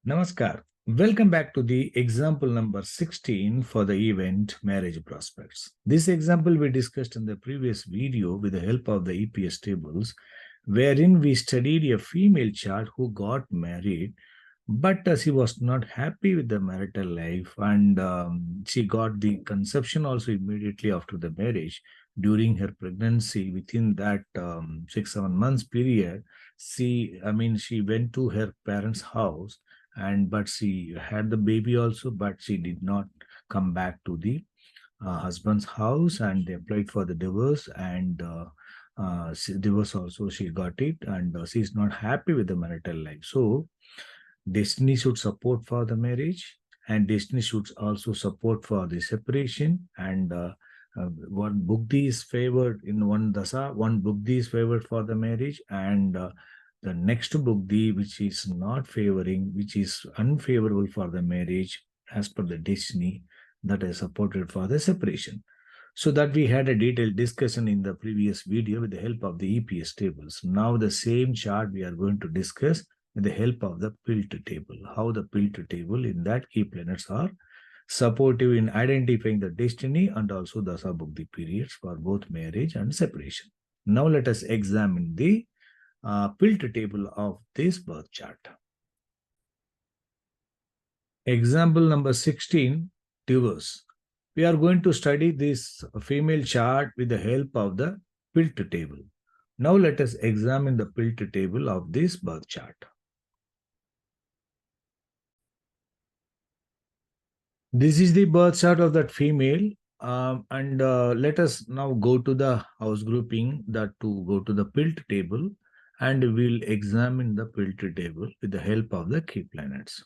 Namaskar. Welcome back to the example number 16 for the event Marriage Prospects. This example we discussed in the previous video with the help of the EPS tables, wherein we studied a female child who got married, but she was not happy with the marital life, and she got the conception also immediately after the marriage. During her pregnancy, within that 6-7 months period, she went to her parents' house, and but she had the baby also, but she did not come back to the husband's house, and they applied for the divorce, and divorce also she got it, and she is not happy with the marital life. So destiny should support for the marriage, and destiny should also support for the separation. And one Buddhi is favored in one dasa, one Buddhi is favored for the marriage, and the next Buddhi, which is not favoring, which is unfavorable for the marriage as per the destiny, that is supported for the separation. So that we had a detailed discussion in the previous video with the help of the EPS tables. Now the same chart we are going to discuss with the help of the PILT table. How the PILT table in that key planets are supportive in identifying the destiny and also the Dasa-Buddhi periods for both marriage and separation. Now let us examine the PILT table of this birth chart. Example number 16, divorce. We are going to study this female chart with the help of the PILT table. Now let us examine the PILT table of this birth chart. This is the birth chart of that female, and let us now go to the house grouping, that to go to the PILT table, and we'll examine the PILT table with the help of the key planets.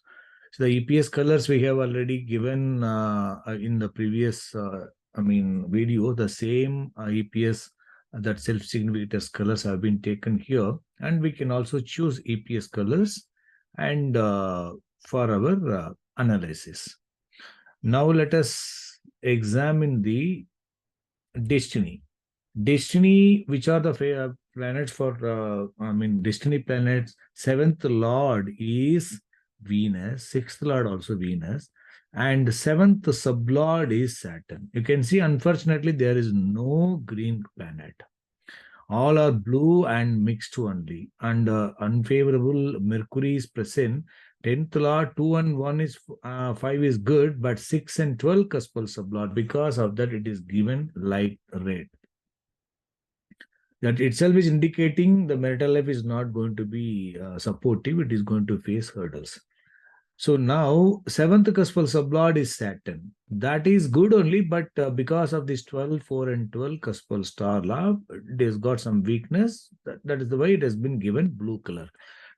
So the EPS colors we have already given in the previous video. The same EPS that self-significators colors have been taken here, and we can also choose EPS colors and for our analysis. Now let us examine the destiny. Destiny, which are the planets for, destiny planets. 7th Lord is Venus, 6th Lord also Venus, and 7th sublord is Saturn. You can see, unfortunately, there is no green planet. All are blue and mixed only, and unfavorable Mercury is present. 10th Lord, 2 and 1 is 5 is good, but 6 and 12 cuspal sublord. Because of that, it is given light red. That itself is indicating the marital life is not going to be supportive. It is going to face hurdles. So now 7th cuspal sublord is Saturn. That is good only, but because of this 12, 4 and 12 cuspal star law, it has got some weakness. That is the way it has been given blue color.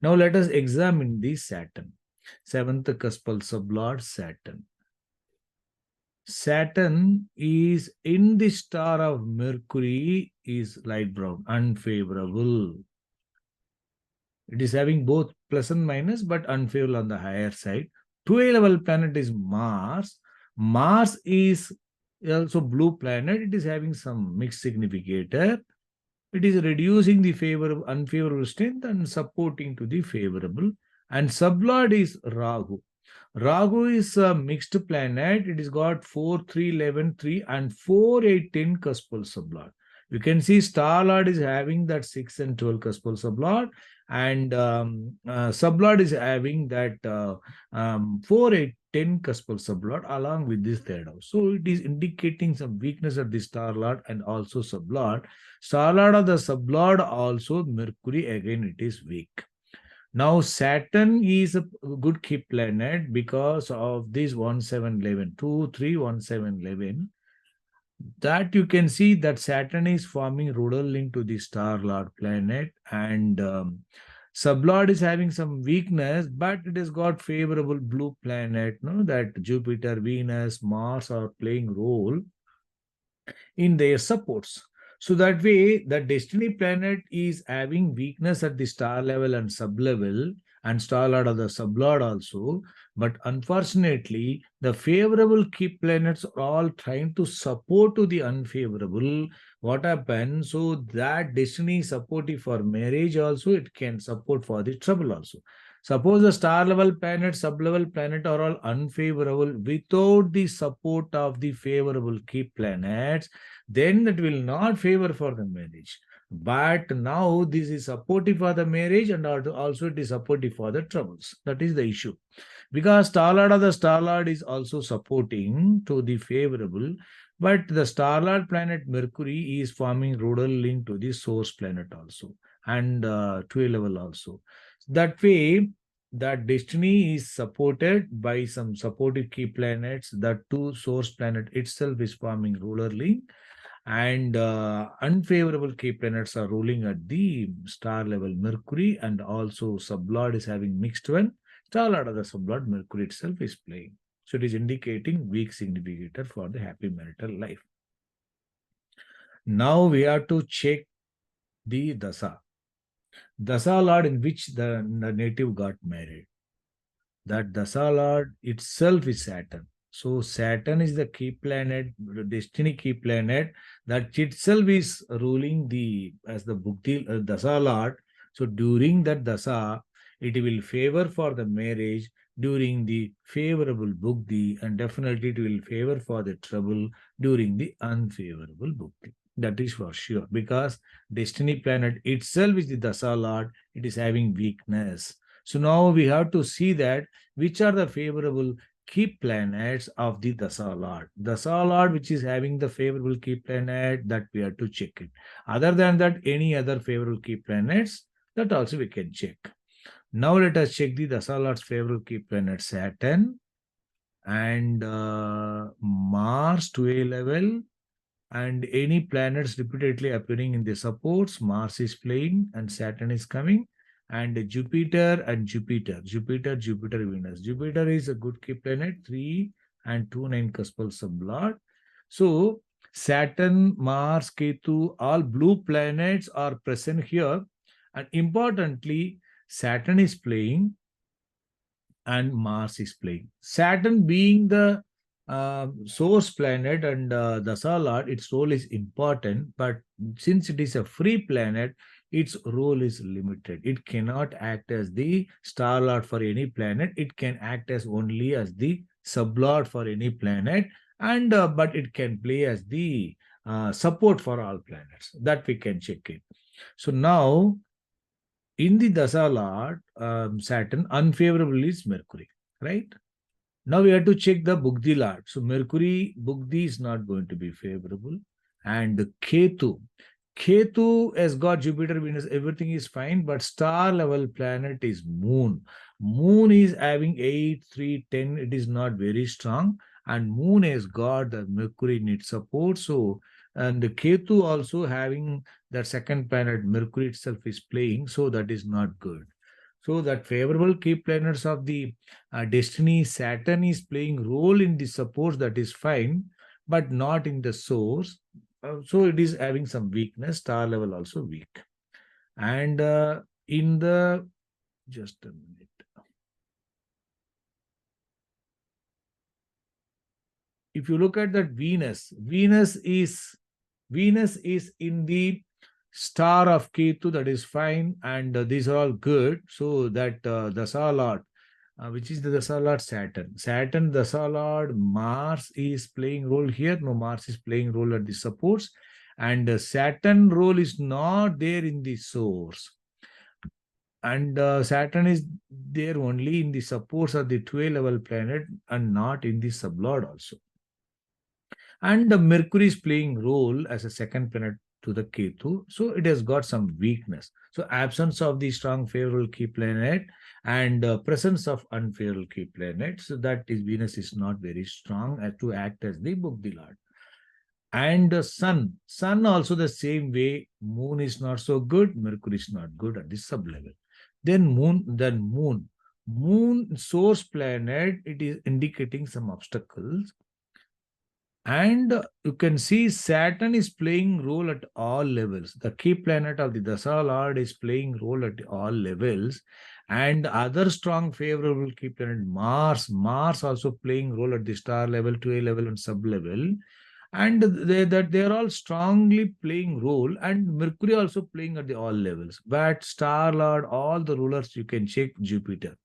Now let us examine the Saturn. 7th cuspal sublord Saturn. Saturn is in the star of Mercury is light brown, unfavorable. It is having both plus and minus, but unfavorable on the higher side. 2A level planet is Mars. Mars is also blue planet. It is having some mixed significator. It is reducing the unfavorable strength and supporting to the favorable. And sublord is Rahu. Rahu is a mixed planet. It has got 4, 3, 11, 3 and 4, 8, 10 cuspal sublord. You can see star lord is having that 6 and 12 cuspal sublord, and sublord is having that 4, 8, 10 cuspal sublord along with this third house. So it is indicating some weakness of the star lord and also sublord. Star lord of the sublord also Mercury, again it is weak. Now Saturn is a good key planet because of this 1, 7, 11, 2, 3, 1, 7, 11. That you can see that Saturn is forming rudal link to the star lord planet, and sublord is having some weakness, but it has got favorable blue planet. That Jupiter, Venus, Mars are playing role in their supports. So that way, the destiny planet is having weakness at the star level and sub level, and star lord of the sublord also. But unfortunately, the favorable key planets are all trying to support to the unfavorable. What happens? So that destiny is supportive for marriage also, it can support for the trouble also. Suppose the star level planet, sub level planet are all unfavorable without the support of the favorable key planets, then that will not favor for the marriage. But now this is supportive for the marriage and also it is supportive for the troubles. That is the issue. Because star lord of the star lord is also supporting to the favorable, but the star lord planet Mercury is forming rodal link to the source planet also and to a level also. That way, that destiny is supported by some supportive key planets. That two source planet itself is forming ruler link, and unfavorable key planets are ruling at the star level Mercury, and also sublord is having mixed one. Star lord of the sublord Mercury itself is playing. So it is indicating weak significator for the happy marital life. Now we have to check the dasa. Dasa lord in which the native got married. That dasa lord itself is Saturn. So Saturn is the key planet, the destiny key planet, that itself is ruling the as the Bhukti dasa lord. So during that dasa, it will favor for the marriage during the favorable Bhukti, and definitely it will favor for the trouble during the unfavorable Bhukti. That is for sure, because destiny planet itself is the dasa lord. It is having weakness. So now we have to see that which are the favorable key planets of the Dasa Lord. Dasa Lord, which is having the favorable key planet, that we have to check it. Other than that, any other favorable key planets, that also we can check. Now let us check the Dasa Lord's favorable key planet Saturn and Mars to a level, and any planets repeatedly appearing in the supports. Mars is playing and Saturn is coming, and Jupiter and Jupiter, Venus. Jupiter is a good key planet, 3 and 2 9 cuspal sublord. So Saturn, Mars, Ketu, all blue planets are present here, and importantly, Saturn is playing and Mars is playing. Saturn being the source planet and the solar, its role is important, but since it is a free planet, its role is limited. It cannot act as the star lord for any planet. It can act as only as the sublord for any planet, and but it can play as the support for all planets. That we can check it. So now in the Dasa Lord, Saturn, unfavorable is Mercury, right? Now we have to check the Bugdi Lord. So Mercury, Bugdi is not going to be favorable. And Ketu. Ketu has got Jupiter, Venus, everything is fine, but star level planet is Moon. Moon is having 8, 3, 10. It is not very strong. And Moon has got the Mercury need support. So, and the Ketu also having that second planet, Mercury itself is playing. So that is not good. So that favorable key planets of the destiny, Saturn is playing role in the supports, that is fine, but not in the source. So it is having some weakness, star level also weak. And in the, just a minute. If you look at that Venus is in the star of Ketu, that is fine, and these are all good. So that Dasa Lord, which is the Dasa Lord Saturn. Saturn, Dasa Lord, Mars is playing role here. No, Mars is playing role at the supports, and Saturn role is not there in the source. And Saturn is there only in the supports of the 12 level planet and not in the sublord also. And the Mercury is playing role as a second planet to the Ketu, so it has got some weakness. So absence of the strong favorable key planet and presence of unfavorable key planet, so that is Venus is not very strong as to act as the Bugdi Lord. And the sun also the same way. Moon is not so good, Mercury is not good at the sub level. Then moon source planet, it is indicating some obstacles. And you can see Saturn is playing role at all levels. The key planet of the Dasa Lord is playing role at all levels. And other strong favorable key planet Mars also playing role at the star level, 2A level, and sub level. And they are all strongly playing role, and Mercury also playing at the all levels. But Star Lord, all the rulers you can check Jupiter.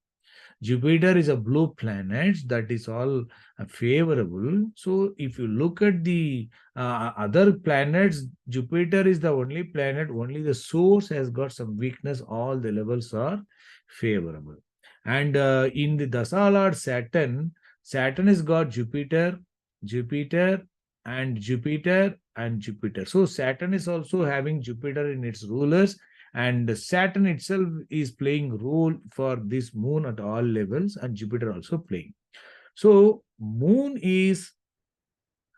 Jupiter is a blue planet that is all favorable. So if you look at the other planets, Jupiter is the only planet, only the source has got some weakness. All the levels are favorable. And in the Dasa Lord Saturn, Saturn has got Jupiter, Jupiter, and Jupiter, and Jupiter. So Saturn is also having Jupiter in its rulers, and Saturn itself is playing role for this moon at all levels, and Jupiter also playing. So moon is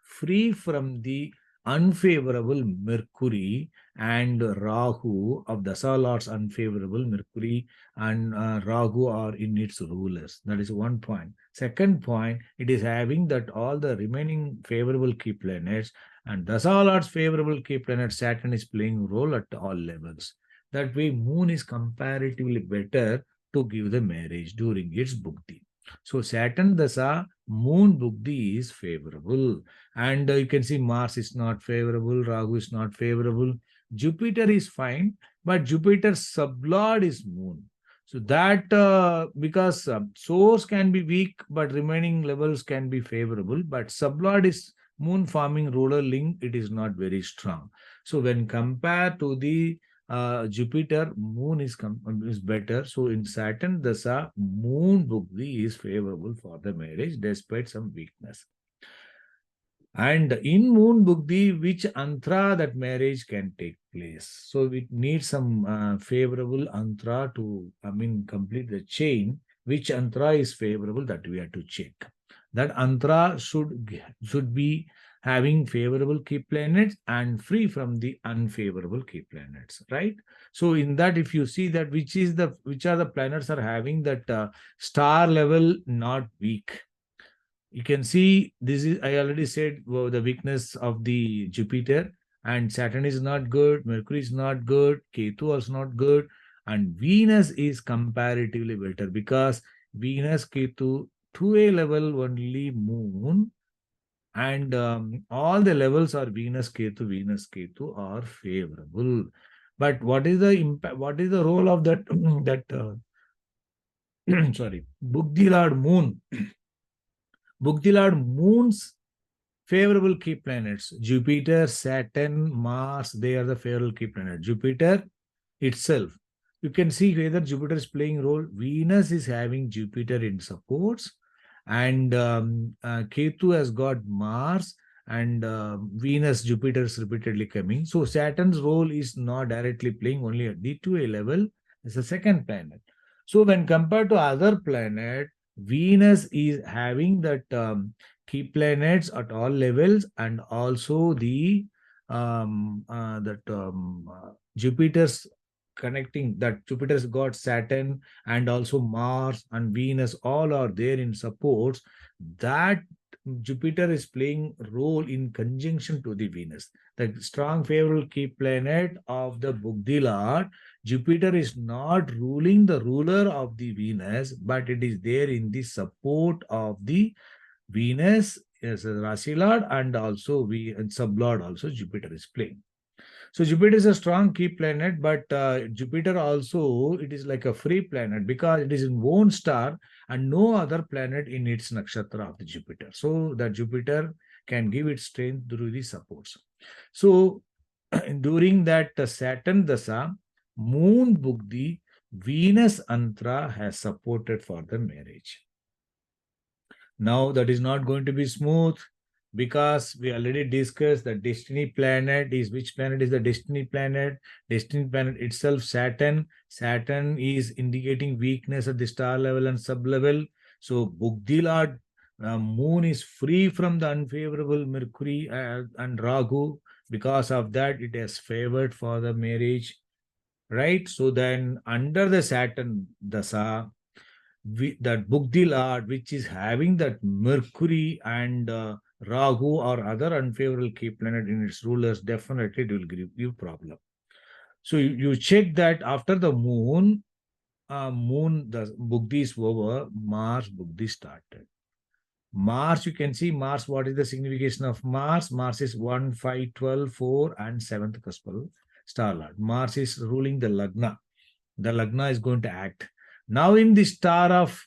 free from the unfavorable Mercury and Rahu of Dasa Lord's unfavorable Mercury and Rahu are in its rulers. That is one point. Second point, it is having that all the remaining favorable key planets, and Dasa Lord's favorable key planet Saturn is playing role at all levels. That way, moon is comparatively better to give the marriage during its bhukti. So Saturn Dasa, moon bhukti is favorable. And you can see Mars is not favorable, Rahu is not favorable, Jupiter is fine, but Jupiter's sublord is moon. So that because source can be weak, but remaining levels can be favorable, but sublord is moon forming ruler link, it is not very strong. So when compared to the Jupiter, moon is better. So in Saturn Dasa, moon bhukti is favorable for the marriage despite some weakness. And in moon bhukti, which antra that marriage can take place. So we need some favorable antra to, complete the chain. Which antra is favorable, that we have to check. That antra should be having favorable key planets and free from the unfavorable key planets, right? So in that, if you see that which are the planets are having that star level not weak, you can see this is, I already said, the weakness of the Jupiter, and Saturn is not good, Mercury is not good, Ketu is not good, and Venus is comparatively better because Venus, Ketu, 2A level only moon, and all the levels are Venus, Ketu are favorable. But what is the impact? What is the role of that sorry, Bukti Lord Moon? Bukti Lord Moon's favorable key planets, Jupiter, Saturn, Mars, they are the favorable key planets. Jupiter itself, you can see whether Jupiter is playing role. Venus is having Jupiter in supports, and Ketu has got Mars, and Venus, Jupiter is repeatedly coming. So Saturn's role is not directly playing, only at the 2A level. It's a second planet. So when compared to other planet, Venus is having that key planets at all levels, and also the Jupiter's connecting, that Jupiter's got Saturn and also Mars and Venus, all are there in supports. That Jupiter is playing role in conjunction to the Venus. The strong favorable key planet of the Bugdi Lord, Jupiter is not ruling the ruler of the Venus, but it is there in the support of the Venus as a Rasi Lord, and also sublord also Jupiter is playing. So Jupiter is a strong key planet, but Jupiter also, it is like a free planet because it is in own star and no other planet in its nakshatra of the Jupiter. So that Jupiter can give its strength through the supports. So during that Saturn Dasa, Moon Bugdi, Venus Antra has supported for the marriage. Now that is not going to be smooth because we already discussed the destiny planet is, which planet is the destiny planet? Destiny planet itself, Saturn. Saturn is indicating weakness at the star level and sub level. So Bugdi Lord moon is free from the unfavorable Mercury and Rahu. Because of that, it has favored for the marriage, right? So then under the Saturn Dasa, that Bugdi Lord, which is having that Mercury and Rahu or other unfavorable key planet in its rulers, definitely it will give you problem. So you check that after the moon, the Bugdi is over, Mars Bugdi started. Mars, you can see Mars, what is the signification of Mars? Mars is 1, 5, 12, 4, and 7th Cuspal star lord. Mars is ruling the Lagna. The Lagna is going to act. Now in the star of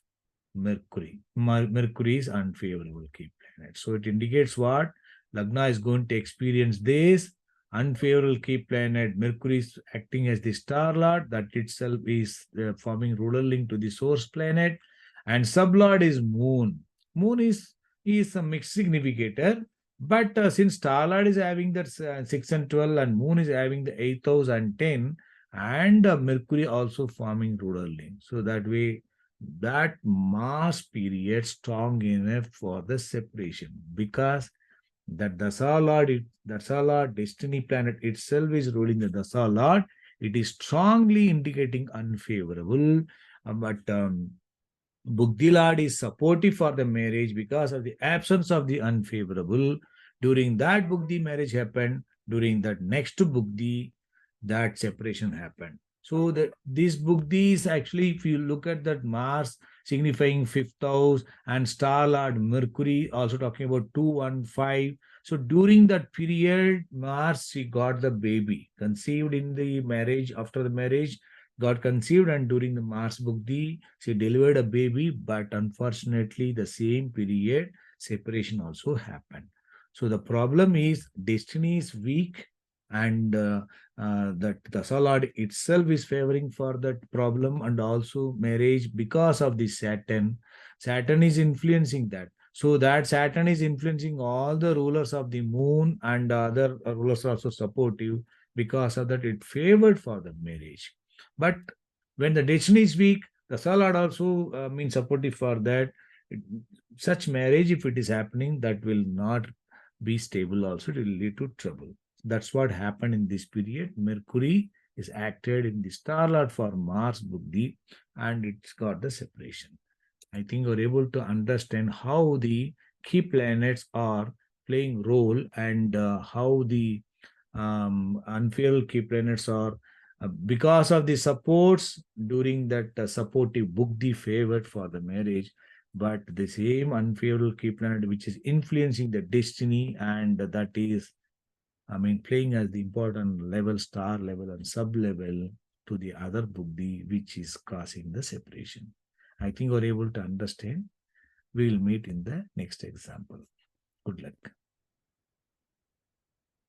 Mercury. Mercury is unfavorable key planet. So it indicates what? Lagna is going to experience this unfavorable key planet. Mercury is acting as the star lord. That itself is forming ruler link to the source planet. And sublord is Moon. Moon is a mixed significator. But since star lord is having that 6 and 12 and Moon is having the 8th house and 10, and Mercury also forming ruler link. So that way, that Mars period strong enough for the separation, because that Dasa Lord, Dasa Lord, destiny planet itself is ruling the Dasa Lord. It is strongly indicating unfavorable, but Bugdi Lord is supportive for the marriage because of the absence of the unfavorable. During that Bugdi marriage happened, during that next Bugdi, that separation happened. So that this Bugdi is actually, if you look at that Mars signifying fifth house and star lord Mercury also talking about 215. So during that period, Mars, she got the baby, conceived in the marriage, after the marriage, got conceived, and during the Mars Bugdi, she delivered a baby, but unfortunately, the same period, separation also happened. So the problem is destiny is weak, and that the Lord itself is favoring for that problem, and also marriage because of the Saturn. Saturn is influencing that. So that Saturn is influencing all the rulers of the moon, and other rulers are also supportive. Because of that, it favored for the marriage. But when the destiny is weak, the Lord also means supportive for that. It, such marriage, if it is happening, that will not be stable also, it will lead to trouble. That's what happened in this period. Mercury is acted in the star lord for Mars Buddhi, and it's got the separation. I think you're able to understand how the key planets are playing role, and how the unfavorable key planets are because of the supports during that supportive Buddhi favored for the marriage, but the same unfavorable key planet which is influencing the destiny, and that is, I mean, playing as the important level, star level and sub level to the other Buddhi, which is causing the separation. I think you're able to understand. We will meet in the next example. Good luck.